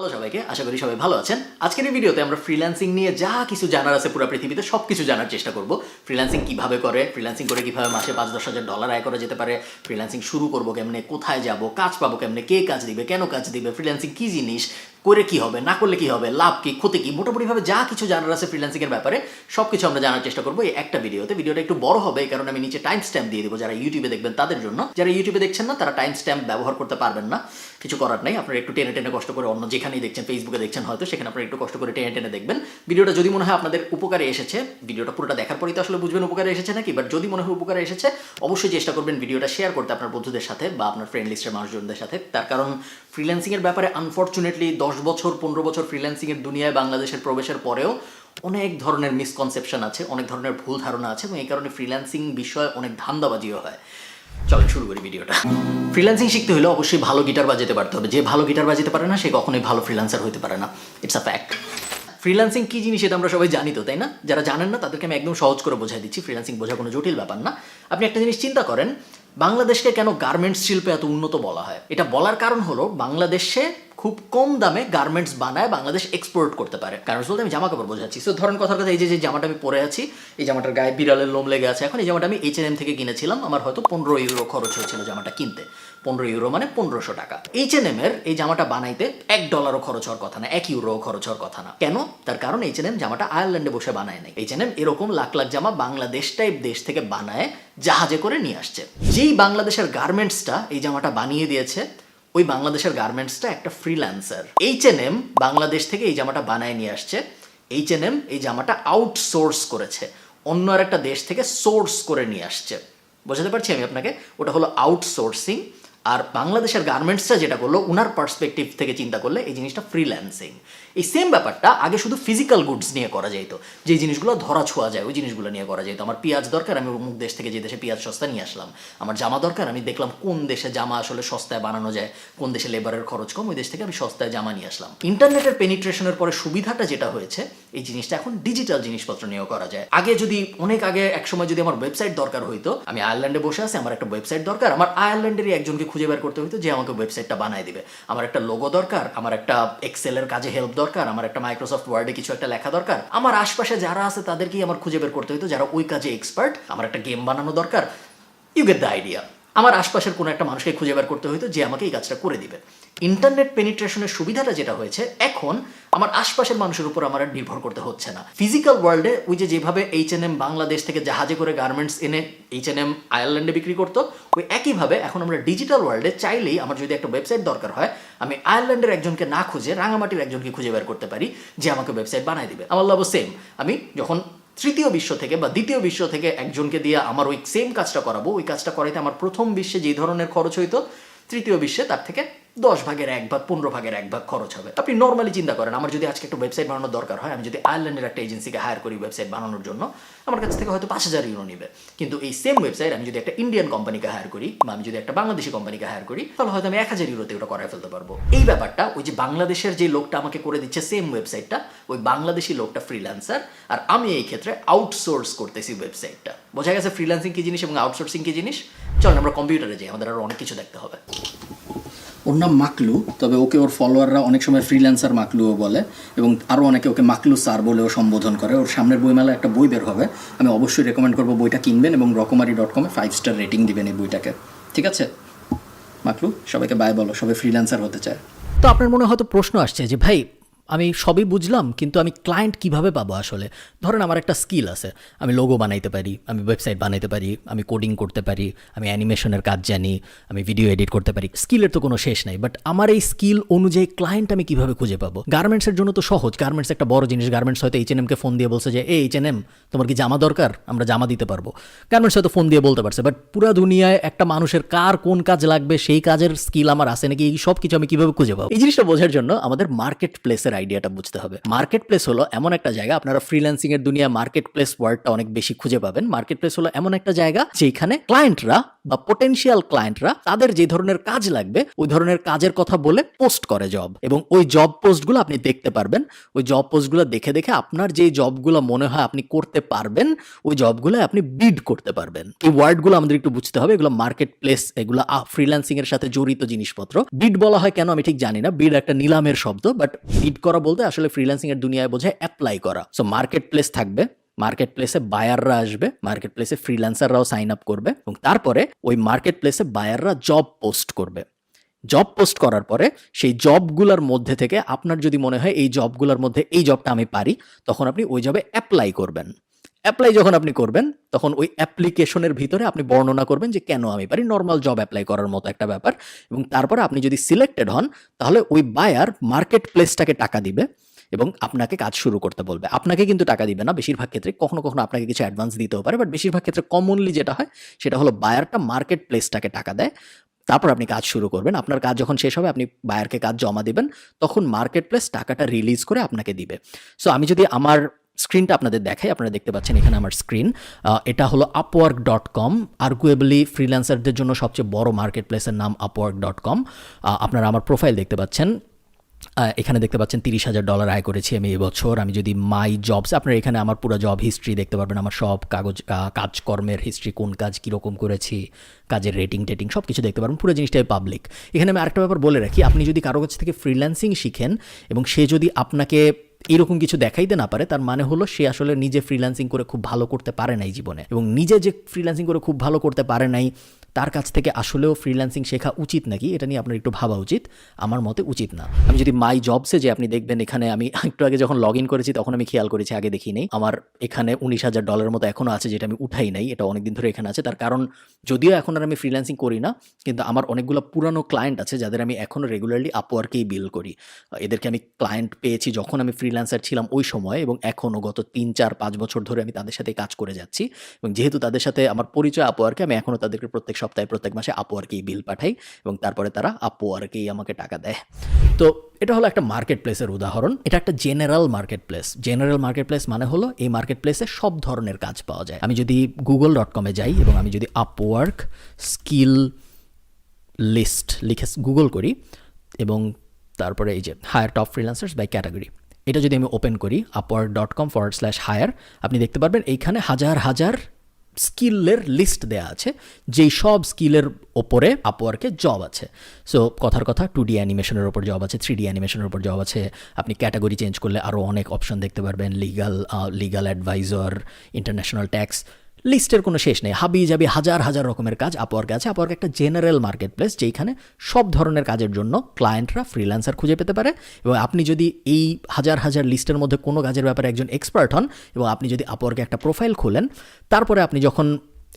Hello সবাইকে, আশা করি সবাই ভালো আছেন। আজকের এই ভিডিওতে আমরা ফ্রিল্যান্সিং নিয়ে যা কিছু জানার আছে পুরো পৃথিবীতে সব কিছু জানার চেষ্টা করব। ফ্রিল্যান্সিং কিভাবে করে, ফ্রিল্যান্সিং করে কিভাবে মাসে 5-10 হাজার ডলার আয় করা যেতে পারে, ফ্রিল্যান্সিং শুরু করবো কেমনে, কোথায় যাব, কাজ পাবো কেমনে, কে কাজ দিবে, কেন কাজ দিবে, ফ্রিল্যান্সিং কী জিনিস, করে কি হবে, না করলে কি হবে, লাভ কি, ক্ষতি কি, মোটামুটিভাবে যা কিছু জানার আছে ফ্রিল্যান্সিংয়ের ব্যাপারে সব কিছু আমরা জানার চেষ্টা করবো এই একটা ভিডিওতে। ভিডিওটা একটু বড় হবে কারণ আমি নিচে টাইম স্ট্যাম্প দিয়ে দেবো যারা ইউটিউবে দেখবেন তাদের জন্য। যারা ইউটিউবে দেখছেন না তারা টাইম স্ট্যাম্প ব্যবহার করতে পারবেন না, কিছু করার নাই। আপনারা একটু টেনে টেনে কষ্ট করে অন্য যেখানেই দেখছেন, ফেসবুকে দেখছেন হয়তো, সেখানে আপনারা একটু কষ্ট করে টেনে টেনে দেখবেন। ভিডিওটা যদি মনে হয় আপনাদের উপকারে এসেছে, ভিডিওটা পুরোটা দেখার পরেই তো আসলে বুঝবেন উপকারে এসেছে নাকি, বাট যদি মনে হয় উপকারে এসেছে অবশ্যই চেষ্টা করবেন ভিডিওটা শেয়ার করতে আপনার বন্ধুদের সাথে বা আপনার ফ্রেন্ড লিস্টের মানুষজনদের সাথে। তার কারণ ফ্রিল্যান্সিংয়ের ব্যাপারে আনফর্চুনেটলি 10 বছর 15 বছর ফ্রিল্যান্সিংয়ের দুনিয়ায় বাংলাদেশের প্রবেশের পরেও অনেক ধরনের মিসকনসেপশন আছে, অনেক ধরনের ভুল ধারণা আছে এবং এই কারণে ফ্রিল্যান্সিং বিষয়ে অনেক ধান্দাবাজিও হয়। চলেন শুরু করি ভিডিওটা। ফ্রিল্যান্সিং শিখতে হলে অবশ্যই ভালো গিটার বাজাতে পারতে হবে। যে ভালো গিটার বাজাতে পারে না সে কখনোই ভালো ফ্রিল্যান্সার হতে পারে না, ইটস আ ফ্যাক্ট। ফ্রিল্যান্সিং কী জিনিস এটা আমরা সবাই জানি তো, তাই না? যারা জানেন না তাদেরকে আমি একদম সহজ করে বোঝাই দিচ্ছি। ফ্রিল্যান্সিং বোঝা কোনো জটিল ব্যাপার না। আপনি একটা জিনিস চিন্তা করেন, বাংলাদেশকে কেন গার্মেন্টস শিল্পে এত উন্নত বলা হয়? এটা বলার কারণ হলো বাংলাদেশে খুব কম দামে গার্মেন্টস বানায় বাংলাদেশ এক্সপোর্ট করতে পারে। গার্মেন্টস বলতে আমি জামা কাপড় বোঝাচ্ছি। সো ধরেন কথার কথা, এই যে জামাটা আমি পরে আছি, এই জামাটার গায়ে বিড়ালের লোম লেগে আছে। এখন এই জামাটা আমি H&M থেকে কিনেছিলাম, আমার হয়তো 15 ইউরো খরচ হয়েছিল জামাটা কিনতে। 15 ইউরো মানে 1500 টাকা। H&M এর এই জামাটা বানাইতে $1 খরচ হওয়ার কথা না, 1 ইউরো খরচ হওয়ার কথা না। কেন? তার কারণ H&M জামাটা আয়ারল্যান্ডে বসে বানায় নাই। H&M এরকম লাখ লাখ জামা বাংলাদেশ টাইপ দেশ থেকে বানায় জাহাজে করে নিয়ে আসছে। যেই বাংলাদেশের গার্মেন্টসটা এই জামাটা বানিয়ে দিয়েছে, ওই বাংলাদেশের গার্মেন্টসটা একটা ফ্রিল্যান্সার। H&M বাংলাদেশ থেকে এই জামাটা বানায় নিয়ে আসছে। H&M এই জামাটা আউটসোর্স করেছে, অন্য আর একটা দেশ থেকে সোর্স করে নিয়ে আসছে। বোঝাতে পারছি আমি আপনাকে? ওটা হলো আউটসোর্সিং। আর বাংলাদেশের গার্মেন্টসটা যেটা করলো, উনার পার্সপেক্টিভ থেকে চিন্তা করলে এই জিনিসটা ফ্রিল্যান্সিং। এই সেম ব্যাপারটা আগে শুধু ফিজিক্যাল গুডস নিয়ে করা যেত, যে জিনিসগুলো ধরা ছোঁয়া যায় ওই জিনিসগুলো নিয়ে করা যেত। আমার পেঁয়াজ দরকার, আমি অমুক দেশ থেকে যে দেশে পেঁয়াজ সস্তা নিয়ে আসলাম। আমার জামা দরকার, আমি দেখলাম কোন দেশে জামা আসলে সস্তায় বানানো যায়, কোন দেশে লেবারের খরচ কম, ওই দেশ থেকে আমি সস্তায় জামা নিয়ে আসলাম। ইন্টারনেটের পেনিট্রেশনের পরে সুবিধাটা যেটা হয়েছে, এই জিনিসটা এখন ডিজিটাল জিনিসপত্র নিয়েও করা যায়। আগে যদি অনেক আগে একসময় যদি আমার ওয়েবসাইট দরকার হইতো, আমি আয়ারল্যান্ডে বসে আছি, আমার একটা ওয়েবসাইট দরকার, আমার আয়ারল্যান্ডেরই একজনকে খুঁজে বের করতে হইতো যে আমাকে ওয়েবসাইটটা বানায় দিবে। আমার একটা লোগো দরকার, আমার একটা এক্সেলের কাজে হেল্প দরকার, আমার একটা মাইক্রোসফট ওয়ার্ডে কিছু একটা লেখা দরকার, আমার আশপাশে যারা আছে তাদেরকেই আমার খুঁজে বের করতে হইতো যারা ওই কাজে এক্সপার্ট। আমার একটা গেম বানানো দরকার, ইউ গেট দ্য আইডিয়া। আমার আশপাশের কোনো একটা মানুষকে খুঁজে বের করতে হইতো যে আমাকে এই কাজটা করে দিবে। ইন্টারনেট পেনিট্রেশনের সুবিধাটা যেটা হয়েছে, এখন আমার আশপাশের মানুষের উপর আমার আর নির্ভর করতে হচ্ছে না। ফিজিক্যাল ওয়ার্ল্ডে ওই যে যেভাবে H&M বাংলাদেশ থেকে জাহাজে করে গার্মেন্টস এনে H&M আয়ারল্যান্ডে বিক্রি করতো, ওই একইভাবে এখন আমরা ডিজিটাল ওয়ার্ল্ডে চাইলেই আমার যদি একটা ওয়েবসাইট দরকার হয়, আমি আয়ারল্যান্ডের একজনকে না খুঁজে রাঙামাটির একজনকে খুঁজে বের করতে পারি যে আমাকে ওয়েবসাইট বানায় দিবে। আমার লাভ সেম। আমি যখন তৃতীয় বিশ্ব থেকে বা দ্বিতীয় বিশ্ব থেকে একজনকে দিয়ে আমার ওই সেম কাজটা করাবো, ওই কাজটা করাইতে আমার প্রথম বিশ্বে যেই ধরনের খরচ হইতো, তৃতীয় বিশ্বে তার থেকে 10 ভাগের 1 ভাগ 15 ভাগের 1 ভাগ খরচ হবে। আপনি নর্মালি চিন্তা করেন, আমার যদি আজকে একটা ওয়েবসাইট বানানোর দরকার হয়, আমি যদি আয়ারল্যান্ডের একটা এজেন্সিকে হায়ার করি ওয়েবসাইট বানানোর জন্য, আমার কাছ থেকে হয়তো 5000 ইউরো নেবে। কিন্তু এই সেম ওয়েবসাইট আমি যদি একটা ইন্ডিয়ান কোম্পানিকে হায়ার করি বা আমি যদি একটা বাংলাদেশি কোম্পানিকে হায়ার করি, তাহলে হয়তো আমি 1000 ইউরোতে ওটা করায় ফেলতে পারবো। এই ব্যাপারটা ওই যে বাংলাদেশের যে লোকটা আমাকে করে দিচ্ছে সেম ওয়েবসাইটটা, ওই বাংলাদেশি লোকটা ফ্রিল্যান্সার, আর আমি এই ক্ষেত্রে আউটসোর্স করতেছি ওয়েবসাইটটা। বোঝা গেছে ফ্রিল্যান্সিং কি জিনিস এবং আউটসোর্সিং কি জিনিস? চলুন আমরা কম্পিউটারে যাই, আমাদের আরও অনেক কিছু দেখতে হবে। ওর নাম মাকলু, তবে ওকে ওর ফলোয়াররা অনেক সময় ফ্রিল্যান্সার মাকলুও বলে এবং আরও অনেকে ওকে মাকলু স্যার বলেও সম্বোধন করে। ওর সামনের বইমেলায় একটা বই বের হবে, আমি অবশ্যই রেকমেন্ড করবো বইটা কিনবেন এবং রকমারি.com 5 স্টার রেটিং দিবেন এই বইটাকে। ঠিক আছে মাকলু, সবাইকে বাই বলো, সবাই ফ্রিল্যান্সার হতে চায়। তো আপনার মনে হয়তো প্রশ্ন আসছে যে ভাই আমি সবই বুঝলাম, কিন্তু আমি ক্লায়েন্ট কিভাবে পাবো আসলে? ধরেন আমার একটা স্কিল আছে, আমি লোগো বানাইতে পারি, আমি ওয়েবসাইট বানাইতে পারি, আমি কোডিং করতে পারি, আমি অ্যানিমেশনের কাজ জানি, আমি ভিডিও এডিট করতে পারি। স্কিলের তো কোনো শেষ নাই, বাট আমার এই স্কিল অনুযায়ী ক্লায়েন্ট আমি কিভাবে খুঁজে পাবো? গার্মেন্টসের জন্য তো সহজ, গার্মেন্টস একটা বড় জিনিস। গার্মেন্টস হয়তো H&Mকে ফোন দিয়ে বলছে যে H&M তোমার কি জামা দরকার, আমরা জামা দিতে পারবো। গার্মেন্টস হয়তো ফোন দিয়ে বলতে পারছে, বাট পুরা দুনিয়ায় একটা মানুষের কার কোন কাজ লাগবে, সেই কাজের স্কিল আমার আছে নাকি, এই সব কিছু আমি কিভাবে খুঁজে পাবো? এই জিনিসটা বোঝার জন্য আমাদের মার্কেট প্লেসের আইডিয়াটা বুঝতে হবে। মার্কেট প্লেস হলো এমন একটা জায়গা, আপনারা ফ্রিল্যান্সিং এর দুনিয়ায় মার্কেট প্লেস ওয়ার্ডটা অনেক বেশি খুঁজে পাবেন। মার্কেট প্লেস হলো এমন একটা জায়গা যেখানে ক্লায়েন্টরা বা পোটেনশিয়াল ক্লায়েন্টরা তাদের যে ধরনের কাজ লাগবে ওই ধরনের কাজের কথা বলে পোস্ট করে জব, এবং ওই জব পোস্টগুলো আপনি দেখতে পারবেন। ওই জব পোস্টগুলো দেখে দেখে আপনার যে জবগুলো মনে হয় আপনি করতে পারবেন ওই জবগুলো আপনি বিড করতে পারবেন। এই ওয়ার্ডগুলো আমাদের একটু বুঝতে হবে, এগুলো মার্কেট প্লেস, এগুলো ফ্রিল্যান্সিং এর সাথে জড়িত জিনিসপত্র। বিড বলা হয় কেন আমি ঠিক জানি না, বিড একটা নিলামের শব্দ, বাট বিড করা বলতে আসলে ফ্রিল্যান্সিং এর দুনিয়ায় বোঝায় অ্যাপ্লাই করা। সো মার্কেট প্লেস থাকবে, মার্কেট প্লেসে বায়াররা আসবে, মার্কেট প্লেসে ফ্রিল্যান্সাররাও সাইন আপ করবে, এবং তারপরে ওই মার্কেট প্লেসে বায়াররা জব পোস্ট করবে। জব পোস্ট করার পরে সেই জবগুলোর মধ্যে থেকে আপনার যদি মনে হয় এই জবগুলোর মধ্যে এই জবটা আমি পারি, তখন আপনি ওই জবে অ্যাপ্লাই করবেন। অ্যাপ্লাই যখন আপনি করবেন তখন ওই অ্যাপ্লিকেশনের ভিতরে আপনি বর্ণনা করবেন যে কেন আমি পারি, নর্মাল জব অ্যাপ্লাই করার মতো একটা ব্যাপার। এবং তারপরে আপনি যদি সিলেক্টেড হন তাহলে ওই বায়ার মার্কেট প্লেসটাকে টাকা দিবে এবং আপনাকে কাজ শুরু করতে বলবে। আপনাকে কিন্তু টাকা দিবে না বেশিরভাগ ক্ষেত্রে, কখনো কখনো আপনাকে কিছু অ্যাডভান্স দিতেও পারে, বাট বেশিরভাগ ক্ষেত্রে কমনলি যেটা হয় সেটা হলো বায়ারটা মার্কেট প্লেসটাকে টাকা দেয়, তারপর আপনি কাজ শুরু করবেন। আপনার কাজ যখন শেষ হবে আপনি বায়ারকে কাজ জমা দিবেন, তখন মার্কেট প্লেস টাকাটা রিলিজ করে আপনাকে দিবে। সো আমি যদি আমার স্ক্রিনটা আপনাদের দেখাই, আপনারা দেখতে পাচ্ছেন এখানে আমার স্ক্রিন। এটা হলো upwork.com, আর্গুয়েবলি ফ্রিল্যান্সারদের জন্য সবচেয়ে বড় মার্কেট প্লেসের নাম upwork.com। আপনারা আমার প্রোফাইল দেখতে পাচ্ছেন, এখানে দেখতে পাচ্ছেন $30,000 আয় করেছি আমি এবছর। আমি যদি মাই জবস, আপনারা এখানে আমার পুরো জব হিস্ট্রি দেখতে পারবেন, আমার সব কাজকর্মের হিস্ট্রি, কোন কাজ কীরকম করেছি, কাজের রেটিং টেটিং সব কিছু দেখতে পারবেন, পুরো জিনিসটাই পাবলিক। এখানে আমি আরেকটা ব্যাপার বলে রাখি, আপনি যদি কারো কাছ থেকে ফ্রিল্যান্সিং শিখেন এবং সে যদি আপনাকে এরকম কিছু দেখাইতে না পারে, তার মানে হলো সে আসলে নিজে ফ্রিল্যান্সিং করে খুব ভালো করতে পারে নাই জীবনে, এবং নিজে যে ফ্রিল্যান্সিং করে খুব ভালো করতে পারে নাই তার কাছ থেকে আসলেও ফ্রিল্যান্সিং শেখা উচিত নাকি এটা নিয়ে আপনার একটু ভাবা উচিত। আমার মতে উচিত না। আমি যদি মাই জবসে যে আপনি দেখবেন এখানে আমি একটু আগে যখন লগ ইন করেছি তখন আমি খেয়াল করেছি, আগে দেখি নেই, আমার এখানে $19,000 মতো এখনও আছে যেটা আমি উঠাই নাই, এটা অনেকদিন ধরে এখানে আছে। তার কারণ যদিও এখন আর আমি ফ্রিল্যান্সিং করি না, কিন্তু আমার অনেকগুলো পুরানো ক্লায়েন্ট আছে যাদের আমি এখনও রেগুলারলি আপওয়ার্কেই বিল করি। এদেরকে আমি ক্লায়েন্ট পেয়েছি যখন আমি ফ্রিল্যান্সার ছিলাম ওই সময়, এবং এখনও গত 3-4-5 বছর ধরে আমি তাদের সাথে কাজ করে যাচ্ছি। এবং যেহেতু তাদের সাথে আমার পরিচয় আপওয়ার্কে, আমি এখনও তাদেরকে প্রত্যেক সপ্তাহে প্রত্যেক মাসে আপওয়ার্কেই বিল পাঠাই, এবং তারপরে তারা আপওয়ার্কেই আমাকে টাকা দেয়। তো এটা হলো একটা মার্কেট প্লেসের উদাহরণ। এটা একটা general market place. General market place মানে হলো এই মার্কেট প্লেসে সব ধরনের কাজ পাওয়া যায়। আমি যদি google.com-এ যাই এবং আমি যদি আপওয়ার্ক স্কিল লিস্ট লিখে গুগল করি এবং তারপরে এই যে hire top freelancers by category, এটা যদি আমি ওপেন করি upwork.com/hire, আপনি দেখতে পারবেন এইখানে হাজার হাজার স্কিলের লিস্ট দেয়া আছে, যেই সব স্কিলের ওপরে আপওয়ার্কে জব আছে। সো কথার কথা 2D অ্যানিমেশনের ওপর জব আছে, 3D অ্যানিমেশনের ওপর জব আছে। আপনি ক্যাটাগরি চেঞ্জ করলে আরও অনেক অপশন দেখতে পারবেন, লিগাল অ্যাডভাইজার, ইন্টারন্যাশনাল ট্যাক্স, লিস্টের কোনো শেষ নেই। হাবি যাবি হাজার হাজার রকমের কাজ আপওয়ার্কে আছে। আপওয়ার্ক একটা জেনারেল মার্কেট প্লেস যেখানে সব ধরনের কাজের জন্য ক্লায়েন্টরা ফ্রিল্যান্সার খুঁজে পেতে পারে, এবং আপনি যদি এই হাজার হাজার লিস্টের মধ্যে কোনো কাজের ব্যাপারে একজন এক্সপার্ট হন এবং আপনি যদি আপওয়ার্কে একটা প্রোফাইল খোলেন, তারপরে আপনি যখন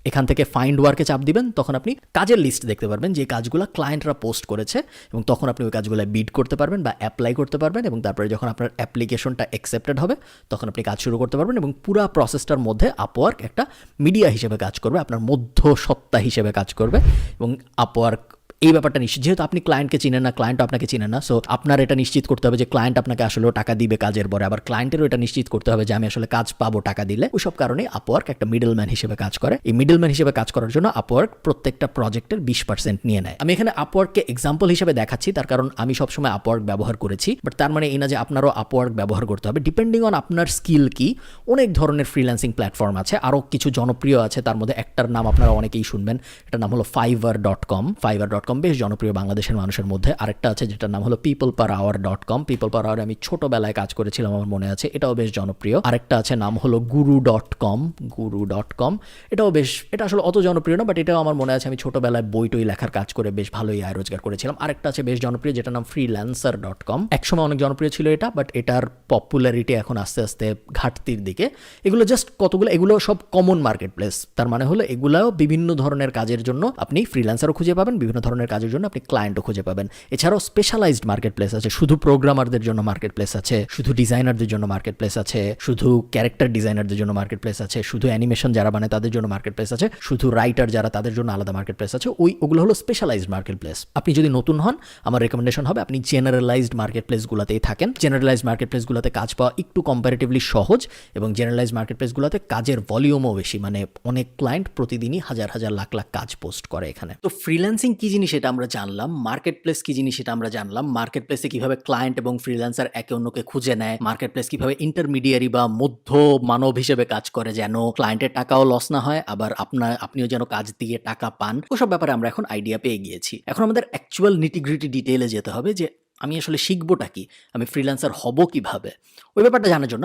এখান থেকে ফাইন্ড ওয়ার্কে চাপ দিবেন তখন আপনি কাজের লিস্ট দেখতে পারবেন যে কাজগুলো ক্লায়েন্টরা পোস্ট করেছে, এবং তখন আপনি ওই কাজগুলো বিড করতে পারবেন বা অ্যাপ্লাই করতে পারবেন, এবং তারপরে যখন আপনার অ্যাপ্লিকেশনটা অ্যাকসেপ্টেড হবে তখন আপনি কাজ শুরু করতে পারবেন। এবং পুরো প্রসেসটার মধ্যে আপওয়ার্ক একটা মিডিয়া হিসেবে কাজ করবে, আপনার মধ্যসত্ত্বা হিসেবে কাজ করবে। এবং আপওয়ার্ক এই ব্যাপারটা নিশ্চিত, যেহেতু আপনি ক্লায়েন্টকে চিনেন না, ক্লায়েন্ট আপনাকে চিনেন না, সো আপনার এটা নিশ্চিত করতে হবে যে ক্লায়েন্ট আপনাকে আসলেও টাকা দিবে কাজের পরে, আবার ক্লায়েন্টেরও এটা নিশ্চিত করতে হবে যে আমি আসলে কাজ পাবো টাকা দিলে। ওইসব কারণে আপওয়ার্ক একটা মিডলম্যান হিসেবে কাজ করে। এই মিডলম্যান হিসেবে কাজ করার জন্য আপওয়ার্ক প্রত্যেকটা প্রজেক্টের 20% নিয়ে নেয়। আমি এখানে আপওয়ার্ককে এক্সাম্পল হিসেবে দেখাচ্ছি, তার কারণ আমি সবসময় আপওয়ার্ক ব্যবহার করেছি, বাট তার মানে এই না যে আপনারও আপওয়ার্ক ব্যবহার করতে হবে। ডিপেন্ডিং অন আপনার স্কিল কি, অনেক ধরনের ফ্রিল্যান্সিং প্ল্যাটফর্ম আছে, আরও কিছু জনপ্রিয় আছে, তার মধ্যে একটার নাম আপনারা অনেকেই শুনবেন, এটার নাম হলো fiverr.com। fiverr.com বেশ জনপ্রিয় বাংলাদেশের মানুষের মধ্যে। আরেকটা আছে যেটার নাম হলো peopleperhour.com। peopleperhour আমি ছোটবেলায় কাজ করেছিলাম, আমার মনে আছে, এটাও বেশ জনপ্রিয়। আরেকটা আছে নাম হলো guru.com। এটা আসলে অত জনপ্রিয় না, বাট এটাও আমার মনে আছে, আমি ছোটবেলায় বই লেখার কাজ করে বেশ ভালোই আয় রোজগার করেছিলাম। আরেকটা আছে বেশ জনপ্রিয় যেটার নাম freelancer.com। একসময় অনেক জনপ্রিয় ছিল এটা, বাট এটার পপুলারিটি এখন আস্তে আস্তে ঘাটতির দিকে। এগুলো জাস্ট কতগুলো, এগুলো সব কমন মার্কেট প্লেস, তার মানে হলো এগুলাও বিভিন্ন ধরনের কাজের জন্য আপনি ফ্রিল্যান্সারও খুঁজে পাবেন, বিভিন্ন ধরনের ধরনের কাজের জন্য আপনি ক্লায়েন্টও খুঁজে পাবেন। এছাড়াও স্পেশালাইজড মার্কেট প্লেস আছে, শুধু প্রোগ্রামারদের জন্য মার্কেট প্লেস আছে, শুধু ডিজাইনারদের জন্য মার্কেট প্লেস আছে, শুধু ক্যারেক্টার ডিজাইনারদের জন্য মার্কেট প্লেস আছে, শুধু অ্যানিমেশন যারা বানায় তাদের জন্য মার্কেট প্লেস আছে, শুধু রাইটার যারা তাদের জন্য আলাদা মার্কেট প্লেস আছে। ওগুলো হলো স্পেশালাইজড মার্কেট প্লেস। আপনি যদি নতুন হন, আমার রেকমেন্ডেশন হবে আপনি জেনারেলাইজড মার্কেট প্লেসগুলোতেই থাকেন। জেনারেলাইজড মার্কেট প্লেসগুলোতে কাজ পাওয়া একটু কম্পারেটিভলি সহজ, এবং জেনারেলাইজড মার্কেট প্লেসগুলোতে কাজের ভলিউমও বেশি, মানে অনেক ক্লায়েন্ট প্রতিদিনই হাজার হাজার লাখ লাখ কাজ পোস্ট করে এখানে। তো ফ্রিল্যান্সিং কি জিনিস এটা আমরা জানলাম, মার্কেট প্লেস কি জিনিস এটা আমরা জানলাম, মার্কেট প্লেসে কিভাবে ক্লায়েন্ট এবং ফ্রিল্যান্সার একে অন্যকে খুঁজে নেয়, মার্কেট প্লেস কিভাবে ইন্টারমিডিয়ারি বা মধ্য মানব হিসেবে কাজ করে যেন ক্লায়েন্টের টাকাও লস না হয়, আবার আপনিও যেন কাজ দিয়ে টাকা পান, ওসব ব্যাপারে আমরা এখন আইডিয়া পেয়ে গিয়েছি। এখন আমাদের অ্যাকচুয়াল নিটিগ্রিটি ডিটেইলে যেতে হবে যে আমি আসলে শিখবোটা কি, আমি ফ্রিল্যান্সার হব কিভাবে। ওই ব্যাপারটা জানার জন্য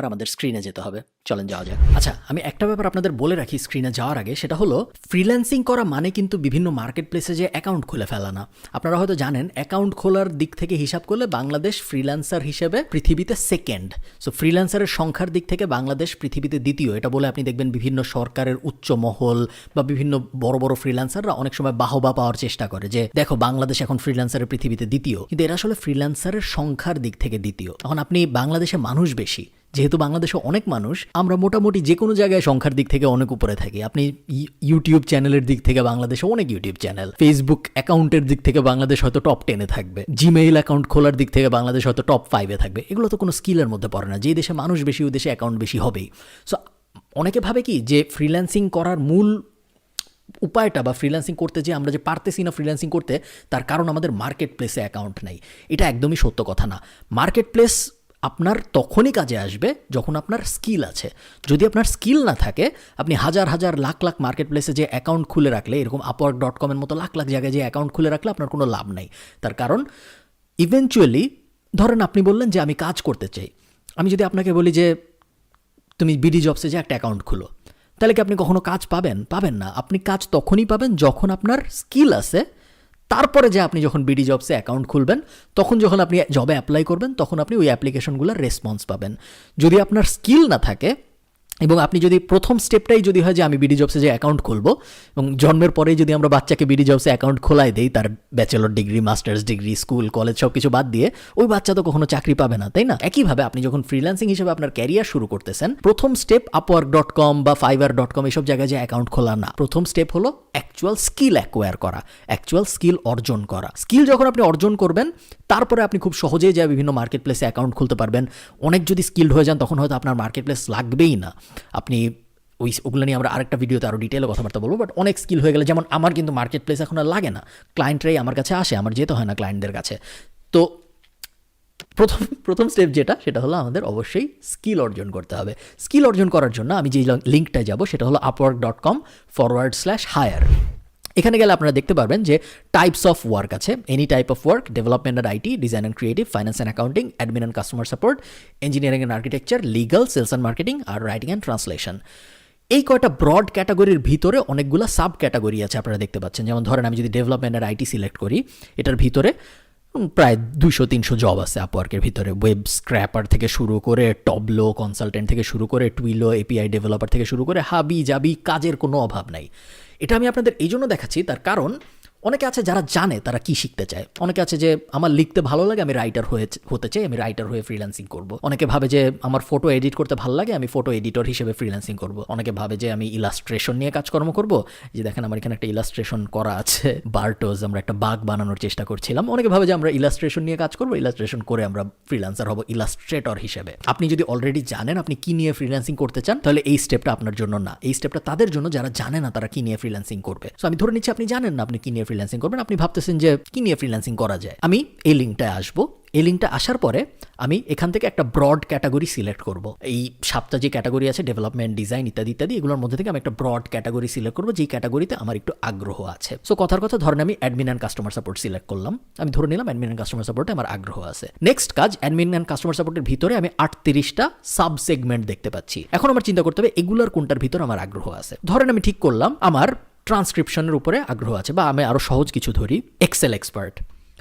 আমাদের স্ক্রিনে যেতে হবে। চলেন যাওয়া যাক। আচ্ছা, আমি একটা ব্যাপার আপনাদের বলে রাখি স্ক্রিনে যাওয়ার আগে, সেটা হলো ফ্রিল্যান্সিং করা মানে কিন্তু বিভিন্ন মার্কেট প্লেসে যে অ্যাকাউন্ট খুলে ফেলা না। আপনারা হয়তো জানেন অ্যাকাউন্ট খোলার দিক থেকে হিসাব করলে বাংলাদেশ ফ্রিল্যান্সার হিসেবে পৃথিবীতে সেকেন্ড। সো ফ্রিল্যান্সারের সংখ্যার দিক থেকে বাংলাদেশ পৃথিবীতে দ্বিতীয়। এটা বলে আপনি দেখবেন বিভিন্ন সরকারের উচ্চ মহল বা বিভিন্ন বড় বড় ফ্রিল্যান্সাররা অনেক সময় বাহবা পাওয়ার চেষ্টা করে যে দেখো বাংলাদেশ এখন ফ্রিল্যান্সারের পৃথিবীতে দ্বিতীয়, কিন্তু এরা আসলে ফ্রিল্যান্সারের সংখ্যার দিক থেকে দ্বিতীয়। এখন আপনি বাংলাদেশে মানুষ বেশি, যেহেতু বাংলাদেশে অনেক মানুষ, আমরা মোটামুটি যে কোনো জায়গায় সংখ্যার দিক থেকে অনেক উপরে থাকি। আপনি ইউটিউব চ্যানেলের দিক থেকে বাংলাদেশে অনেক ইউটিউব চ্যানেল, ফেসবুক অ্যাকাউন্টের দিক থেকে বাংলাদেশ হয়তো টপ 10-এ থাকবে, জিমেইল অ্যাকাউন্ট খোলার দিক থেকে বাংলাদেশ হয়তো টপ 5-এ থাকবে। এগুলো তো কোনো স্কিলের মধ্যে পড়ে না, যে দেশে মানুষ বেশি ওই দেশে অ্যাকাউন্ট বেশি হবেই। সো অনেকে ভাবে কি যে ফ্রিল্যান্সিং করার মূল উপায়টা বা ফ্রিল্যান্সিং করতে যে আমরা যে পারতেছি না ফ্রিল্যান্সিং করতে, তার কারণ আমাদের মার্কেট প্লেসে অ্যাকাউন্ট নেই। এটা একদমই সত্য কথা না। মার্কেট প্লেস আপনার তখনই কাজে আসবে যখন আপনার স্কিল আছে। যদি আপনার স্কিল না থাকে, আপনি হাজার হাজার লাখ লাখ মার্কেট প্লেসে যে অ্যাকাউন্ট খুলে রাখলে, এরকম upwork.com-এর মতো লাখ লাখ জায়গায় যে অ্যাকাউন্ট খুলে রাখলে আপনার কোনো লাভ নাই। তার কারণ ইভেনচুয়ালি ধরেন আপনি বললেন যে আমি কাজ করতে চাই, আমি যদি আপনাকে বলি যে তুমি বিডি জবসে যে একটা অ্যাকাউন্ট খুলো, তাহলে কি আপনি কখনো কাজ পাবেন? পাবেন না। আপনি কাজ তখনই পাবেন যখন আপনার স্কিল আছে। তারপরে যে আপনি যখন বিডি জবসে অ্যাকাউন্ট খুলবেন, তখন যখন আপনি জবে অ্যাপ্লাই করবেন, তখন আপনি ওই অ্যাপ্লিকেশনগুলোর রেসপন্স পাবেন। যদি আপনার স্কিল না থাকে এবং আপনি যদি প্রথম স্টেপটাই যদি হয় যে আমি বিডি জবসে যে অ্যাকাউন্ট খুলবো, এবং জন্মের পরেই যদি আমরা বাচ্চাকে বিডি জবসে অ্যাকাউন্ট খোলাই দেই, তার bachelor degree, masters degree, school, college সব কিছু বাদ দিয়ে, ওই বাচ্চা তো কখনো চাকরি পাবে না, তাই না? একইভাবে আপনি যখন ফ্রিল্যান্সিং হিসেবে আপনার ক্যারিয়ার শুরু করতেছেন, প্রথম স্টেপ upwork.com বা fiverr.com এসব জায়গায় যে অ্যাকাউন্ট খোলা না। প্রথম স্টেপ হলো অ্যাকচুয়াল স্কিল অ্যাকোয়ার করা, অ্যাকচুয়াল স্কিল অর্জন করা। স্কিল যখন আপনি অর্জন করবেন, তারপরে আপনি খুব সহজেই যা বিভিন্ন মার্কেট প্লেসে অ্যাকাউন্ট খুলতে পারবেন। অনেক যদি স্কিলড হয়ে যান, তখন হয়তো আপনার মার্কেট প্লেস লাগবেই না। আপনি ওগুলো নিয়ে আমরা আরেকটা ভিডিওতে আরও ডিটেলে কথাবার্তা বলবো। বাট অনেক স্কিল হয়ে গেলে, যেমন আমার কিন্তু মার্কেট প্লেস এখন আর লাগে না, ক্লায়েন্টরাই আমার কাছে আসে, আমার যেতে হয় না ক্লায়েন্টদের কাছে। তো প্রথম স্টেপ যেটা, সেটা হলো আমাদের অবশ্যই স্কিল অর্জন করতে হবে। স্কিল অর্জন করার জন্য আমি যে লিঙ্কটায় যাব, সেটা হলো upwork.com/hire। এখানে গেলে আপনারা দেখতে পারবেন যে টাইপস অফ ওয়ার্ক আছে, any type of work, development and IT, design and creative, finance and accounting, admin and customer support, engineering and architecture, legal, sales and marketing, আর রাইটিং অ্যান্ড ট্রান্সলেশন। এই কয়টা ব্রড ক্যাটাগরির ভিতরে অনেকগুলো sub category আছে, আপনারা দেখতে পাচ্ছেন। যেমন ধরেন আমি যদি ডেভেলপমেন্ট অ্যান্ড আইটি সিলেক্ট করি, এটার ভিতরে প্রায় 200-300 জব আছে আপওয়ার্কের ভিতরে। ওয়েব স্ক্র্যাপার থেকে শুরু করে, টবলো কনসালটেন্ট থেকে শুরু করে, টুইলো এপিআই ডেভেলপার থেকে শুরু করে, হাবি জাবি কাজের কোনো অভাব নাই। এটা আমি আপনাদের এই জন্য দেখাচ্ছি, তার কারণ অনেকে আছে যারা জানে তারা কি শিখতে চায়। অনেকে আছে যে আমার লিখতে ভালো লাগে, আমি রাইটার হতে চাই, আমি রাইটার হয়ে ফ্রিল্যান্সিং করব। অনেকে ভাবে যে আমার ফটো এডিট করতে ভালো লাগে, আমি ফটো এডিটর হিসেবে ফ্রিল্যান্সিং করব। অনেকে ভাবে যে আমি ইলাস্ট্রেশন নিয়ে কাজকর্ম করব। যে দেখেন আমার এখানে একটা ইলাস্ট্রেশন করা আছে, বার্টোজ, আমরা একটা বাগ বানানোর চেষ্টা করছিলাম। অনেকে ভাবে যে আমরা ইলাস্ট্রেশন নিয়ে কাজ করব, ইলাস্ট্রেশন করে আমরা ফ্রিল্যান্সার হব ইলাস্ট্রেটর হিসেবে। আপনি যদি অলরেডি জানেন আপনি কি নিয়ে ফ্রিল্যান্সিং করতে চান, তাহলে এই স্টেপটা আপনার জন্য না। এই স্টেপটা তাদের জন্য যারা জানে না তারা কি নিয়ে ফ্রিল্যান্সিং করবে। সো আমি ধরে নিচ্ছি আপনি জানেন না আপনি কি নিয়ে ফ্রিল্যান্সিং করবেন, আপনি ভাবতেছেন যে কি নিয়ে ফ্রিল্যান্সিং করা যায়। আমি এই লিঙ্কটায় আসবো। এই লিঙ্কটা আসার পরে আমি এখান থেকে একটা ব্রড ক্যাটাগরি সিলেক্ট করব। এই 7টা যে ক্যাটাগরি আছে, ডেভেলপমেন্ট, ডিজাইন ইত্যাদি ইত্যাদি, এগুলোর মধ্যে থেকে আমি একটা ব্রড ক্যাটাগরি সিলেক্ট করবো, যেই ক্যাটাগরিতে আমার একটু আগ্রহ আছে। সো কথার কথা ধরেন আমি admin and customer support select করলাম। আমি ধরে নিলাম অ্যাডমিন অ্যান্ড কাস্টমার সাপোর্টে আমার আগ্রহ আছে। নেক্সট কাজ, অ্যাডমিন অ্যান্ড কাস্টমার সাপোর্টের ভিতরে আমি 38টা সাব সেগমেন্ট দেখতে পাচ্ছি। এখন আমার চিন্তা করতে হবে এগুলোর কোনটার ভিতরে আমার আগ্রহ আছে। ধরেন আমি ঠিক করলাম আমার ট্রান্সক্রিপশনের উপরে আগ্রহ আছে, বা আমি আরও সহজ কিছু ধরি, এক্সেল এক্সপার্ট।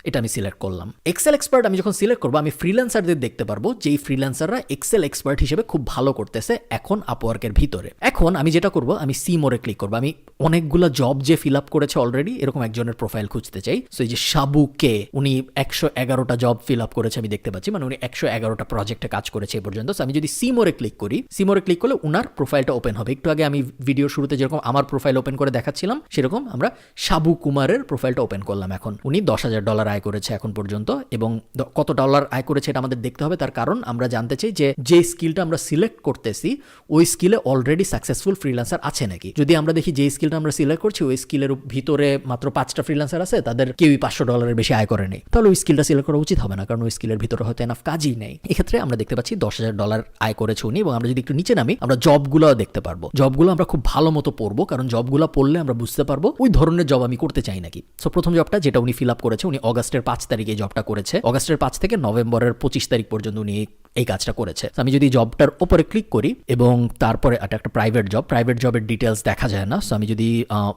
এটা আমি সিলেক্ট করলাম। এক্সেল এক্সপার্ট আমি যখন সিলেক্ট করবো আমি ফ্রিল্যান্সারদের দেখতে পারবো যেই ফ্রিল্যান্সাররা এক্সেল এক্সপার্ট হিসেবে খুব ভালো করতেছে এখন আপওয়ার্কের ভিতরে। এখন আমি যেটা করব আমি সি মোরে ক্লিক করবো। আমি অনেকগুলো জব যে ফিল আপ করেছে অলরেডি এরকম একজনের প্রোফাইল খুঁজতে চাই। সো এই যে সাবুকে উনি 111টা জব ফিল আপ করেছে আমি দেখতে পাচ্ছি, মানে উনি 111টা প্রজেক্টে কাজ করেছে এ পর্যন্ত। সো আমি যদি সি মোরে ক্লিক করি, সি মোরে ক্লিক করলে উনার প্রোফাইলটা ওপেন হবে। একটু আগে আমি ভিডিও শুরুতে যেরকম আমার প্রোফাইল ওপেন করে দেখাচ্ছিলাম সেরকম আমরা সাবু কুমারের প্রোফাইলটা ওপেন করলাম। এখন উনি $10,000 আয় করেছে এখন পর্যন্ত, এবং কত ডলার আয় করেছে এটা আমাদের দেখতে হবে। তার কারণ আমরা জানতে চাই যে স্কিলটা আমরা সিলেক্ট করতেছি ওই স্কিলে অলরেডি সাকসেসফুল ফ্রিল্যান্সার আছে নাকি। যদি আমরা দেখি যে স্কিলটা আমরা সিলেক্ট করছি ওই স্কিলের ভিতরে মাত্র 5টা ফ্রিল্যান্সার আছে, তাদের কেউই $500 বেশি আয় করেনি, তাহলে ওই স্কিলটা সিলেক্ট করা উচিত হবে না, কারণ ওই স্কিলের ভিতরে হয়তো এনাফ কাজই নেই। এক্ষেত্রে আমরা দেখতে পাচ্ছি $10,000 আয় করেছে উনি, এবং আমরা যদি একটু নিচে নামি আমরা জবগুলো দেখতে পারবো। জবগুলো আমরা খুব ভালো মতো পড়বো, কারণ জবগুলো পড়লে আমরা বুঝতে পারবো ওই ধরনের জব আমি করতে চাই নাকি। সো প্রথম জবটা যেটা উনি ফিল আপ করেছে, উনি অগাস্টের 5 তারিখে এই জবটা করেছে। অগাস্টের 5 থেকে নভেম্বরের 25 তারিখ পর্যন্ত উনি এই কাজটা করেছে। আমি যদি জবটার উপরে ক্লিক করি এবং তারপরে একটা প্রাইভেট জবের ডিটেলস দেখা যায় না। সো আমি যদি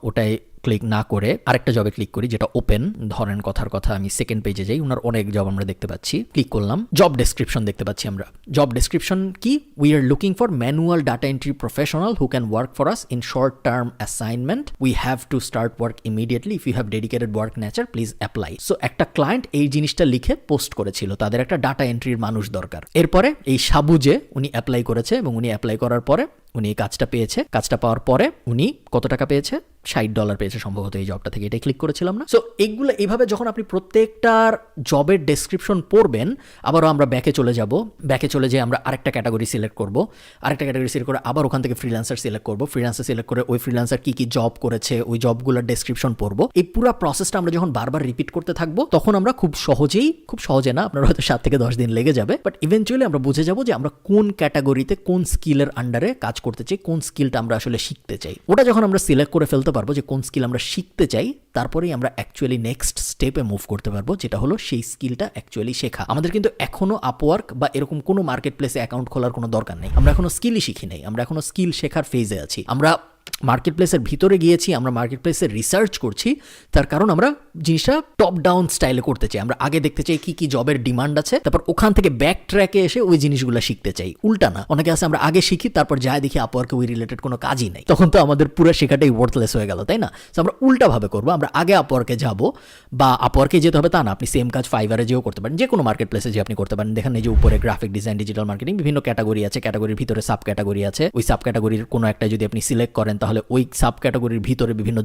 ওটাই ক্লিক না করে আরেকটা জবে ক্লিক করি যেটা ওপেন, ধরেন কথার কথা আমি সেকেন্ড পেজে যাই, ওনার অনেক জব আমরা দেখতে পাচ্ছি। ক্লিক করলাম, জব ডেসক্রিপশন দেখতে পাচ্ছি আমরা। জব ডেসক্রিপশন কি? We are looking for manual data entry professional who can work for us in short term assignment. We have to start work immediately. If you have dedicated work nature please apply. So একটা client এই জিনিসটা লিখে post করেছিল, তাদের একটা data এন্ট্রির মানুষ দরকার। এরপরে এই সাবুজে উনি অ্যাপ্লাই করেছে, এবং উনি অ্যাপ্লাই করার পরে উনি এই কাজটা পেয়েছে। কাজটা পাওয়ার পরে উনি কত টাকা পেয়েছে? $60 পেয়েছে সম্ভবত এই জবটা থেকে। এটাই ক্লিক করেছিলাম না। সো এইগুলো এইভাবে যখন আপনি প্রত্যেকটার জবের ডেসক্রিপশন পড়বেন, আবারও আমরা ব্যাকে চলে যাব। ব্যাকে চলে যেয়ে আমরা আরেকটা ক্যাটাগরি সিলেক্ট করব। আরেকটা ক্যাটাগরি সিলেক্ট করে আবার ওখান থেকে ফ্রিল্যান্সার সিলেক্ট করব। ফ্রিল্যান্সার সিলেক্ট করে ওই ফ্রিল্যান্সার কি কি জব করেছে ওই জবগুলোর ডেসক্রিপশন পড়বো। এই পুরো প্রসেসটা আমরা যখন বারবার রিপিট করতে থাকবো তখন আমরা খুব সহজে না, আপনার হয়তো 7 থেকে 10 দিন লেগে যাবে, বাট ইভেনচুয়ালি আমরা বুঝে যাব যে আমরা কোন ক্যাটাগরিতে কোন স্কিলের আন্ডারে কাজ করতে চাই, কোন স্কিলটা আমরা আসলে শিখতে চাই। ওটা যখন আমরা সিলেক্ট করে ফেলতে পারবো যে কোন স্কিল আমরা শিখতে চাই, তারপরেই আমরা অ্যাকচুয়ালি নেক্সট স্টেপে মুভ করতে পারবো, যেটা হলো সেই স্কিলটা অ্যাকচুয়ালি শেখা। আমাদের কিন্তু এখনো আপওয়ার্ক বা এরকম কোনো মার্কেট প্লেসে অ্যাকাউন্ট খোলার কোনো দরকার নেই। আমরা এখনো স্কিলই শিখি নাই, আমরা এখনো স্কিল শেখার ফেজে আছি। আমরা মার্কেট প্লেসের ভিতরে গিয়েছি, আমরা মার্কেট প্লেসে রিসার্চ করছি, তার কারণ আমরা জিনিসটা টপ ডাউন স্টাইলে করতে চাই। আমরা আগে দেখতে চাই কি কি জবের ডিমান্ড আছে, তারপর ওখান থেকে ব্যাক ট্র্যাকে এসে ওই জিনিসগুলো শিখতে চাই। উল্টা না, অনেকে আছে আমরা আগে শিখি তারপর যাই দেখি আপওয়ার্কে ওই রিলেটেড কোনো কাজই নেই, তখন তো আমাদের পুরো শেখাটাই ওয়ার্থলেস হয়ে গেল, তাই না? তো আমরা উল্টাভাবে করবো, আমরা আগে আপওয়ার্কে যাব, বা আপওয়ার্কে যেতে হবে তা না, আপনি সেম কাজ ফাইবারে যেও করতে পারেন, যে কোনো মার্কেট প্লেসে যে আপনি করতে পারেন। দেখেন এই যে উপরে গ্রাফিক ডিজাইন, ডিজিটাল মার্কেটিং, বিভিন্ন ক্যাটাগরি আছে, ক্যাটাগরির ভিতরে সাব ক্যাটাগরি আছে। ওই সাব ক্যাটাগরির কোনো একটা যদি আপনি সিলেক্ট করেন তাহলে ওই সাব ক্যাটাগরির ভিতরে বিভিন্ন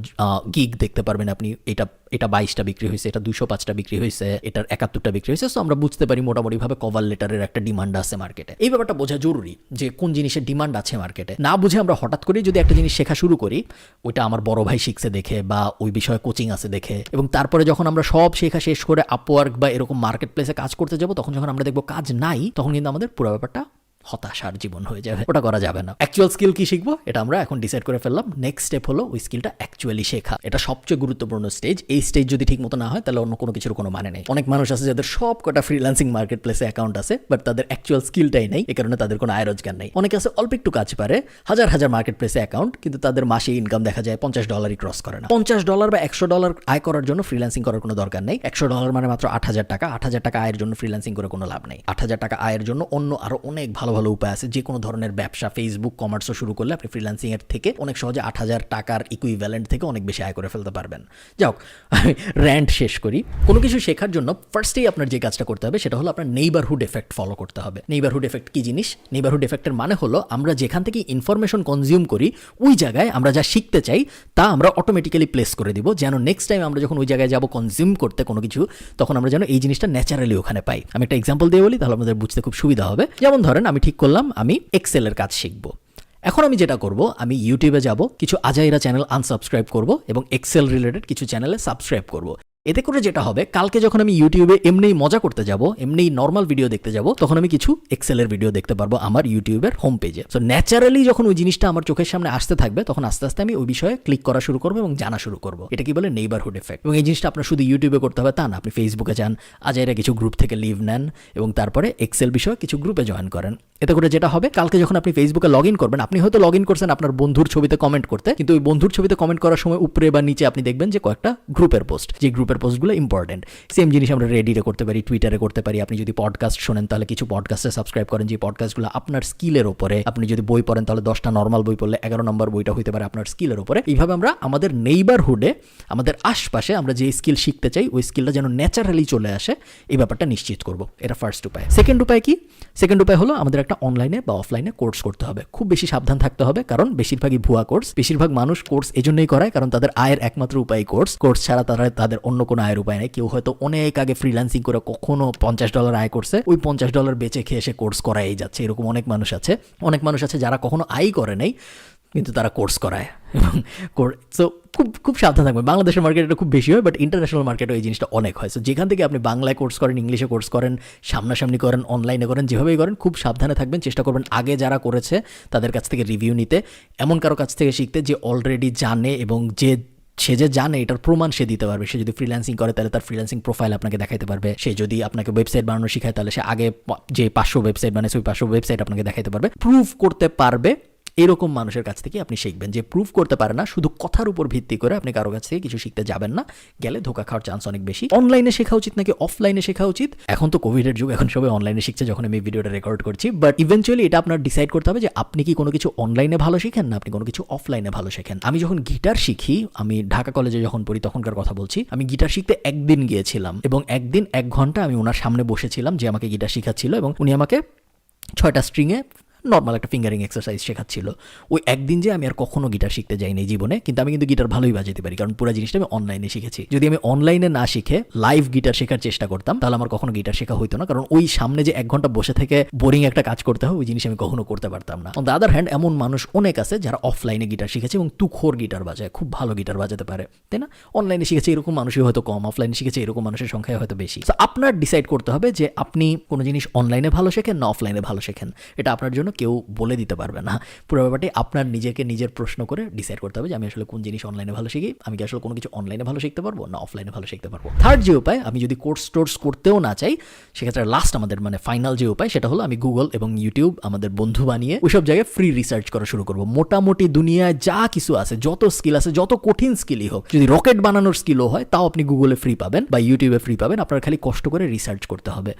গিগ দেখতে পারবেন আপনি। এটা 22টা বিক্রি হয়েছে, এটা 205টা বিক্রি হয়েছে, এটার 71টা বিক্রি হয়েছে। সো আমরা বুঝতে পারি মোটামুটিভাবে কভার লেটারের একটা ডিমান্ড আছে মার্কেটে। এই ব্যাপারটা বোঝা জরুরি যে কোন জিনিসের ডিমান্ড আছে মার্কেটে। না বুঝে আমরা হঠাৎ করে যদি একটা জিনিস শেখা শুরু করি, ওইটা আমার বড় ভাই শিখছে দেখে বা ওই বিষয়ে কোচিং আছে দেখে, এবং তারপরে যখন আমরা সব শেখা শেষ করে আপওয়ার্ক বা এরকম মার্কেট প্লেসে কাজ করতে যাব, তখন যখন আমরা দেখবো কাজ নাই, তখন কিন্তু আমাদের পুরো ব্যাপারটা হতাশার জীবন হয়ে যাবে। ওটা করা যাবে না। অ্যাকচুয়াল স্কিল কি শিখবো এটা আমরা এখন ডিসাইড করে ফেললাম। নেক্সট স্টেপ হলো ওই স্কিলটা অ্যাকচুয়ালি শেখা। এটা সবচেয়ে গুরুত্বপূর্ণ স্টেজ। এই স্টেজ যদি ঠিক মতো না হয় তাহলে অন্য কোনো কিছুর কোনো মানে নেই। অনেক মানুষ আছে যাদের সব কটা ফ্রিল্যান্সিং মার্কেট প্লেসে অ্যাকাউন্ট আছে, বাট তাদের অ্যাকচুয়াল স্কিলটাই নেই, এই কারণে তাদের কোনো আয় রোজগার নেই। অনেকে আছে অল্প একটু কাজ পারে, হাজার মার্কেট প্লেসে অ্যাকাউন্ট, কিন্তু তাদের মাসে ইনকাম দেখা যায় $50 ক্রস করে না। $50 বা $100 আয় করার জন্য ফ্রিল্যান্সিং করার কোনো দরকার নেই। $100 মানে মাত্র 8,000 টাকা। 8,000 টাকা আয়ের জন্য ফ্রিল্যান্সিং করে কোনো লাভ নেই। 8,000 টাকা আয়ের জন্য অন্য আরো অনেক ভালো ভালো উপায় আছে। যে কোনো ধরনের ব্যবসা, ফেসবুক কমার্সও শুরু করলে আপনি ফ্রিল্যান্সিং এর থেকে অনেক সহজে 8,000 টাকার ইকুইভ্যালেন্ট থেকে অনেক বেশি আয় করে ফেলতে পারবেন। যাও, র্যান্ট শেষ করি। কোনো কিছু শেখার জন্য ফার্স্টেই আপনার যে কাজটা করতে হবে সেটা হলো আপনার নেইবারহুড এফেক্ট ফলো করতে হবে। নেইবারহুড এফেক্ট কি জিনিস? নেইবারহুড এফেক্টের মানে হলো আমরা যেখান থেকে ইনফরমেশন কনজিউম করি ওই জায়গায় আমরা যা শিখতে চাই তা আমরা অটোমেটিক্যালি প্লেস করে দিব, যেন নেক্সট টাইম আমরা যখন ওই জায়গায় যাব কনজিউম করতে কোনো কিছু, তখন আমরা যেন এই জিনিসটা ন্যাচারালি ওখানে পাই। আমি একটা এক্সাম্পল দিয়ে বলি, তাহলে আপনাদের বুঝতে খুব সুবিধা হবে। যেমন ধরেন আমি ঠিক করলাম আমি এক্সেলের কাজ শিখবো। এখন আমি যেটা করব, আমি ইউটিউবে যাব, কিছু আজাইরা চ্যানেল আনসাবস্ক্রাইব করব এবং এক্সেল রিলেটেড কিছু চ্যানেলে সাবস্ক্রাইব করব। এতে করে যেটা হবে, কালকে যখন আমি ইউটিউবে এমনিই মজা করতে যাব, এমনিই নর্মাল ভিডিও দেখতে যাব, তখন আমি কিছু এক্সেলের ভিডিও দেখতে পারবো আমার ইউটিউবের হোম পেজে। সো ন্যাচারালি যখন ওই জিনিসটা আমার চোখের সামনে আসতে থাকবে, তখন আস্তে আস্তে আমি ওই বিষয়ে ক্লিক করা শুরু করবো এবং জানা শুরু করবো। এটা কি বলে? Neighbourhood effect. এবং এই জিনিসটা আপনার শুধু ইউটিউবে করতে হবে তা না, আপনি ফেসবুকে যান, আজাইরা কিছু গ্রুপ থেকে লিভ নেন এবং তারপরে এক্সেল বিষয়ে কিছু গ্রুপে জয়েন করেন। এতে করে যেটা হবে, কালকে যখন আপনি ফেসবুকে লগ ইন করবেন, আপনি হয়তো লগ ইন করছেন আপনার বন্ধুর ছবিতে কমেন্ট করতে, কিন্তু ওই বন্ধুর ছবিতে কমেন্ট করার সময় উপরে বা নিচে আপনি দেখবেন যে কয়েকটা গ্রুপের পোস্ট, যে গ্রুপের টাইপের পোস্টগুলো ইম্পর্টেন্ট। সেম জিনিস আমরা রেডিটে করতে পারি, টুইটারে করতে পারি। আপনি যদি পডকাস্ট শোনেন তাহলে কিছু পডকাস্টে সাবস্ক্রাইব করেন, যে পডকাস্টগুলো আপনার স্কিলের ওপরে। আপনি যদি বই পড়েন তাহলে 10টা নর্মাল বই পড়লে 11 নম্বর বইটা হতে পারে আপনার স্কিলের ওপরে। এইভাবে আমরা আমাদের নেইবারহুডে, আমাদের আশপাশে আমরা যে স্কিল শিখতে চাই ওই স্কিলটা যেন ন্যাচারালি চলে আসে, এই ব্যাপারটা নিশ্চিত করব। এটা ফার্স্ট উপায়। সেকেন্ড উপায় কি? সেকেন্ড উপায় হলো আমাদের একটা অনলাইনে বা অফলাইনে কোর্স করতে হবে। খুব বেশি সাবধান থাকতে হবে, কারণ বেশিরভাগই ভুয়া কোর্স। বেশিরভাগ মানুষ কোর্স এজন্যই করায় কারণ তাদের আয়ের একমাত্র উপায় কোর্স ছাড়া তাদের অন্য কোনো আয়ের উপায় নেই। কেউ হয়তো অনেক আগে ফ্রিল্যান্সিং করে কখনো $50 আয় করছে, ওই $50 বেচে খেয়ে এসে কোর্স করাই যাচ্ছে। এরকম অনেক মানুষ আছে। অনেক মানুষ আছে যারা কখনো আয় করে নাই কিন্তু তারা কোর্স করায়। এবং সো খুব সাবধান থাকবে। বাংলাদেশের মার্কেটে এটা খুব বেশি হয়, বাট ইন্টারন্যাশনাল মার্কেটে এই জিনিসটা অনেক হয়। সো যেখান থেকে আপনি বাংলায় কোর্স করেন, ইংলিশে কোর্স করেন, সামনাসামনি করেন, অনলাইনে করেন, যেভাবেই করেন খুব সাবধানে থাকবেন। চেষ্টা করবেন আগে যারা করেছে তাদের কাছ থেকে রিভিউ নিতে, এমন কারো কাছ থেকে শিখতে যে অলরেডি জানে এবং সে যে জানে এটার প্রমাণ সে দিতে পারবে। সে যদি ফ্রিল্যান্সিং করে তাহলে তার ফ্রিল্যান্সিং প্রোফাইল আপনাকে দেখাতে পারবে। সে যদি আপনাকে ওয়েবসাইট বানানো শেখায় তাহলে সে আগে যে 500 ওয়েবসাইট বানাইছে ওই 500 ওয়েবসাইট আপনাকে দেখাতে পারবে। প্রুভ করতে পারবে এরকম মানুষের কাছ থেকে আপনি শিখবেন। যে প্রুভ করতে পারে না, শুধু কথার উপর ভিত্তি করে আপনি কারো কাছ থেকে কিছু শিখতে যাবেন না, গেলে ধোকা খাওয়ার চান্স অনেক বেশি। অনলাইনে শেখা উচিত নাকি অফলাইনে শেখা উচিত? এখন তো কোভিডের যুগ, এখন সবাই অনলাইনে শিখছে যখন আমি ভিডিওটা রেকর্ড করছি, বাট ইভেনচুয়ালি এটা আপনার ডিসাইড করতে হবে যে আপনি কি কোনো কিছু অনলাইনে ভালো শিখেন না আপনি কোনো কিছু অফলাইনে ভালো শেখেন। আমি যখন গিটার শিখি, আমি ঢাকা কলেজে যখন পড়ি তখনকার কথা বলছি, আমি গিটার শিখতে একদিন গিয়েছিলাম এবং একদিন 1 ঘন্টা আমি ওনার সামনে বসেছিলাম যে আমাকে গিটার শেখাচ্ছিল, এবং উনি আমাকে 6টা স্ট্রিংয়ে নর্মাল একটা ফিঙ্গারিং এক্সারসাইজ শেখাচ্ছিল। ওই একদিন যে আমি আর কখনো গিটার শিখতে যাইনি জীবনে, কিন্তু আমি কিন্তু গিটার ভালোই বাজাতে পারি, কারণ পুরো জিনিসটা আমি অনলাইনে শিখেছি। যদি আমি অনলাইনে না শিখে লাইভ গিটার শেখার চেষ্টা করতাম তাহলে আমার কখনো গিটার শেখা হইতো না, কারণ ওই সামনে যে 1 ঘন্টা বসে থেকে বোরিং একটা কাজ করতে হয় ওই জিনিস আমি কখনো করতে পারতাম না। অন দ্য আদার হ্যান্ড এমন মানুষ অনেক আছে যারা অফলাইনে গিটার শিখেছে এবং তুখোর গিটার বাজায়, খুব ভালো গিটার বাজাতে পারে, তাই না? অনলাইনে শিখেছে এরকম মানুষই হয়তো কম, অফলাইনে শিখেছে এরকম মানুষের সংখ্যা হয়তো বেশি। তো আপনার ডিসাইড করতে হবে যে আপনি কোনো জিনিস অনলাইনে ভালো শেখেন না অফলাইনে ভালো শেখেন। এটা আপনার জন্য কেউ বলে দিতে পারবে না। পুরো ব্যাপারটি আপনার নিজের প্রশ্ন করে ডিসাইড করতে হবে যে আমি আসলে কোন জিনিস অনলাইনে ভালো শিখি, আমি কি আসলে কোনো কিছু অনলাইনে ভালো শিখতে পারবো না অফলাইনে ভালো শিখতে পারবো। থার্ড যে উপায়, আমি যদি কোর্স করতেও না চাই সেক্ষেত্রে লাস্ট আমাদের ফাইনাল যে উপায় সেটা হলো আমি গুগল এবং ইউটিউব আমাদের বন্ধু বানিয়ে ওইসব জায়গায় ফ্রি রিসার্চ করা শুরু করবো। মোটামুটি দুনিয়ায় যা কিছু আছে, যত স্কিল আছে, যত কঠিন স্কিলই হোক, যদি রকেট বানানোর স্কিলও হয় তাও আপনি গুগলে ফ্রি পাবেন বা ইউটিউবে ফ্রি পাবেন। আপনার খালি কষ্ট করে রিসার্চ করতে হবে।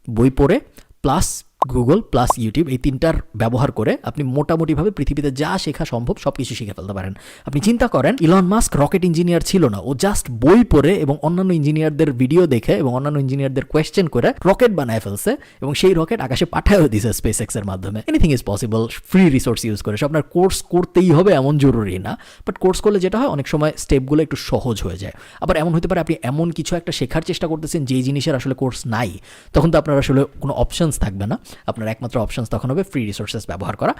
বই পড়ে প্লাস গুগল প্লাস ইউটিউব, এই 3টার ব্যবহার করে আপনি মোটামুটিভাবে পৃথিবীতে যা শেখা সম্ভব সব কিছু শিখে ফেলতে পারেন। আপনি চিন্তা করেন, ইলন মাস্ক রকেট ইঞ্জিনিয়ার ছিল না, ও জাস্ট বই পড়ে এবং অন্যান্য ইঞ্জিনিয়ারদের ভিডিও দেখে এবং অন্যান্য ইঞ্জিনিয়ারদের কোয়েশ্চেন করে রকেট বানায় ফেলছে এবং সেই রকেট আকাশে পাঠায়ও দিছে স্পেস এক্স এর মাধ্যমে। Anything is possible free resource use করে। আপনার কোর্স করতেই হবে এমন জরুরি না, বাট কোর্স করলে যেটা হয় অনেক সময় স্টেপগুলো একটু সহজ হয়ে যায়। আবার এমন হতে পারে আপনি এমন কিছু একটা শেখার চেষ্টা করতেছেন যেই জিনিসের আসলে কোর্স নাই, তখন তো আপনার আসলে কোনো অপশনস থাকবে না। আপনার একমাত্র অপশনস তখন হবে ফ্রি রিসোর্সেস ব্যবহার করা।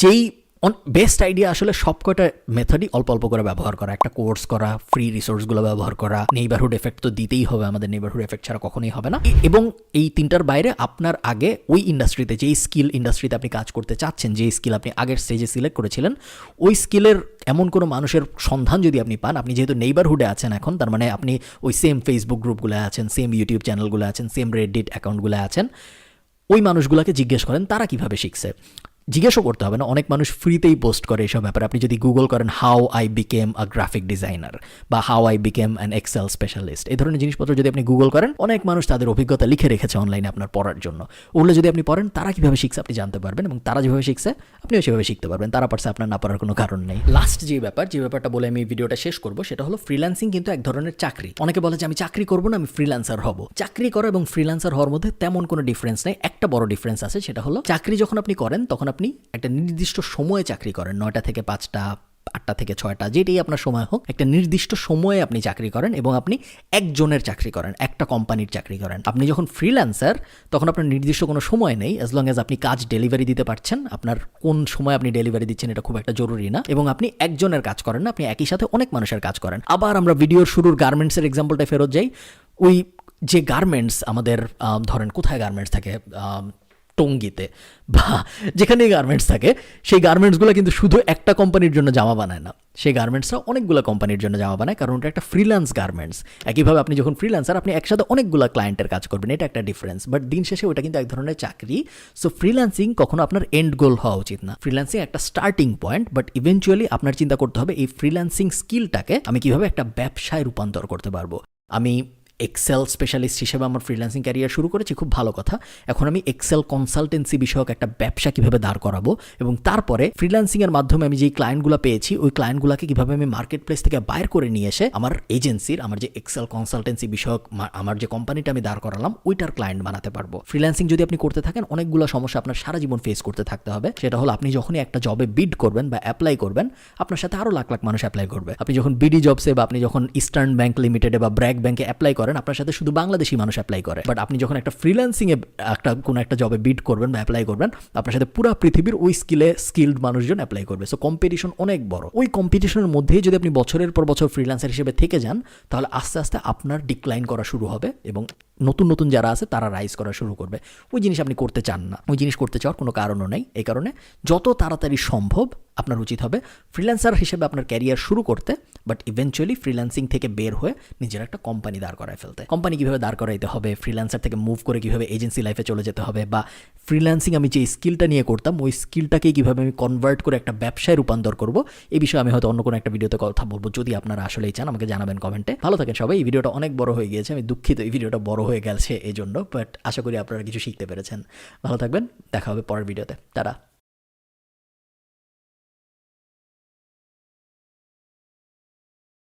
যেই বেস্ট আইডিয়া আসলে সবকটা মেথডই অল্প অল্প করে ব্যবহার করা, একটা কোর্স করা, ফ্রি রিসোর্সগুলো ব্যবহার করা, নেইবারহুড এফেক্ট তো দিতেই হবে, আমাদের নেইবারহুড এফেক্ট ছাড়া কখনোই হবে না। এবং এই 3টার বাইরে আপনার আগে ওই ইন্ডাস্ট্রিতে, যেই স্কিল ইন্ডাস্ট্রিতে আপনি কাজ করতে চাচ্ছেন, যেই স্কিল আপনি আগের স্টেজে সিলেক্ট করেছিলেন, ওই স্কিলের এমন কোনো মানুষের সন্ধান যদি আপনি পান, আপনি যেহেতু নেইবারহুডে আছেন এখন, তার মানে আপনি ওই সেম ফেসবুক গ্রুপগুলো আছেন, সেম ইউটিউব চ্যানেলগুলো আছেন, সেম রেডিট অ্যাকাউন্টগুলো আছেন, ওই মানুষগুলোকে জিজ্ঞেস করেন তারা কিভাবে শিখছে। জিজ্ঞেসও করতে হবে না, অনেক মানুষ ফ্রিতেই পোস্ট করে এইসব ব্যাপারে। আপনি যদি গুগল করেন how I become a graphic designer বা how I become an Excel specialist, এই ধরনের জিনিসপত্র যদি আপনি গুগল করেন, অনেক মানুষ তাদের অভিজ্ঞতা লিখে রেখেছে অনলাইনে আপনার পড়ার জন্য। ওগুলো যদি আপনি পড়েন, তারা কীভাবে শিখছে আপনি জানতে পারবেন, এবং তারা যেভাবে শিখছে আপনিও সেভাবে শিখতে পারবেন। তারা পারছে, আপনার না পারার কোনো কারণ নেই। লাস্ট যে ব্যাপারটা বলে আমি ভিডিওটা শেষ করবো সেটা হলো ফ্রিল্যান্সিং কিন্তু এক ধরনের চাকরি। অনেকে বলে যে আমি চাকরি করবো না, আমি ফ্রিল্যান্সার হব। চাকরি করা এবং ফ্রিল্যান্সার হওয়ার মধ্যে তেমন কোনো ডিফারেন্স নেই। একটা বড় ডিফারেন্স আছে, সেটা হলো চাকরি যখন আপনি করেন তখন আপনি একটা নির্দিষ্ট সময়ে চাকরি করেন, 9টা থেকে 5টা, 8টা থেকে 6টা, যেটাই আপনার সময় হোক, একটা নির্দিষ্ট সময়ে আপনি চাকরি করেন এবং আপনি একজনের চাকরি করেন, একটা কোম্পানির চাকরি করেন। আপনি যখন ফ্রিল্যান্সার তখন আপনার নির্দিষ্ট কোনো সময় নেই, অ্যাজ লং অ্যাজ আপনি কাজ ডেলিভারি দিতে পারছেন। আপনার কোন সময় আপনি ডেলিভারি দিচ্ছেন এটা খুব একটা জরুরি না, এবং আপনি একজনের কাজ করেন না, আপনি একই সাথে অনেক মানুষের কাজ করেন। আবার আমরা ভিডিওর শুরুর গার্মেন্টসের এক্সাম্পলটা ফেরত যাই। ওই যে গার্মেন্টস আমাদের, ধরেন কোথায় গার্মেন্টস থাকে, টঙ্গিতে বা যেখানে গার্মেন্টস থাকে, সেই গার্মেন্টসগুলো কিন্তু শুধু একটা কোম্পানির জন্য জামা বানায় না, সেই গার্মেন্টসরা অনেকগুলো কোম্পানির জন্য জামা বানায়, কারণ ওটা একটা ফ্রিল্যান্স গার্মেন্টস। একইভাবে আপনি যখন ফ্রিল্যান্সার, আপনি একসাথে অনেকগুলো ক্লায়েন্টের কাজ করবেন, এটা একটা ডিফারেন্স, বাট দিন শেষে ওটা কিন্তু এক ধরনের চাকরি। সো ফ্রিল্যান্সিং কখনো আপনার এন্ড গোল হওয়া উচিত না। ফ্রিল্যান্সিং একটা স্টার্টিং পয়েন্ট, বাট ইভেনচুয়ালি আপনার চিন্তা করতে হবে এই ফ্রিল্যান্সিং স্কিলটাকে আমি কিভাবে একটা ব্যবসায় রূপান্তর করতে পারবো। আমি এক্সেল স্পেশালিস্ট হিসেবে আমার ফ্রিল্যান্সিং ক্যারিয়ার শুরু করেছি, খুব ভালো কথা। এখন আমি এক্সেল কনসালটেন্সি বিষয়ক একটা ব্যবসা কিভাবে দাঁড় করাবো, এবং তারপরে ফ্রিল্যান্সিংয়ের মাধ্যমে আমি যেই ক্লায়েন্টগুলো পেয়েছি ওই ক্লায়েন্টগুলোকে কীভাবে আমি মার্কেট প্লেস থেকে বাইর করে নিয়ে এসে আমার এজেন্সির, আমার যে এক্সেল কনসালটেন্সি বিষয়ক আমার যে কোম্পানিটা আমি দাঁড় করালাম ওইটার ক্লায়েন্ট বানাতে পারবো। ফ্রিল্যান্সিং যদি আপনি করতে থাকেন, অনেকগুলো সমস্যা আপনার সারা জীবন ফেস করতে থাকতে হবে। সেটা হলো আপনি যখনই একটা জবে বিড করবেন বা অ্যাপ্লাই করবেন, আপনার সাথে আরও লাখ লাখ মানুষ অ্যাপ্লাই করবে। আপনি যখন বিডি জবসে বা আপনি যখন ইস্টার্ন ব্যাংক লিমিটেডে বা ব্র্যাক ব্যাংকে অ্যাপ্লাই করেন, আপনার সাথে শুধু বাংলাদেশি মানুষ অ্যাপ্লাই করে। বাট আপনি যখন একটা ফ্রিল্যান্সিংয়ে কোনো একটা জবে বিড করবেন বা অ্যাপ্লাই করবেন, আপনার সাথে পুরো পৃথিবীর ওই স্কিলড মানুষজন অ্যাপ্লাই করবে। সো কম্পিটিশন অনেক বড়। ওই কম্পিটিশনের মধ্যেই যদি আপনি বছরের পর বছর ফ্রিল্যান্সার হিসেবে থেকে যান, তাহলে আস্তে আস্তে আপনার ডিক্লাইন করা শুরু হবে এবং নতুন নতুন যারা আছে তারা রাইজ করা শুরু করবে। ওই জিনিস আপনি করতে চান না, ওই জিনিস করতে চাওয়ার কোনো কারণও নেই। এই কারণে যত তাড়াতাড়ি সম্ভব আপনার উচিত হবে ফ্রিল্যান্সার হিসেবে আপনার ক্যারিয়ার শুরু করতে, বাট ইভেনচুয়ালি ফ্রিল্যান্সিং থেকে বের হয়ে নিজের একটা কোম্পানি দাঁড় করায় ফেলতে। কোম্পানি কীভাবে দাঁড় করাইতে হবে, ফ্রিল্যান্সার থেকে মুভ করে কীভাবে এজেন্সি লাইফে চলে যেতে হবে, বা ফ্রিল্যান্সিং আমি যে স্কিলটা নিয়ে করতাম ওই স্কিলটাকেই কীভাবে আমি কনভার্ট করে একটা ব্যবসায় রূপান্তর করব, এই বিষয়ে আমি হয়তো অন্য কোনো একটা ভিডিওতে কথা বলবো। যদি আপনারা আসলেই চান আমাকে জানাবেন কমেন্টে। ভালো থাকেন সবাই। এই ভিডিওটা অনেক বড় হয়ে গিয়েছে, আমি দুঃখিত এই ভিডিওটা বড় হয়ে গেছে এই জন্য, বাট আশা করি আপনারা কিছু শিখতে পেরেছেন। ভালো থাকবেন, দেখা হবে পরের ভিডিওতে। টাটা।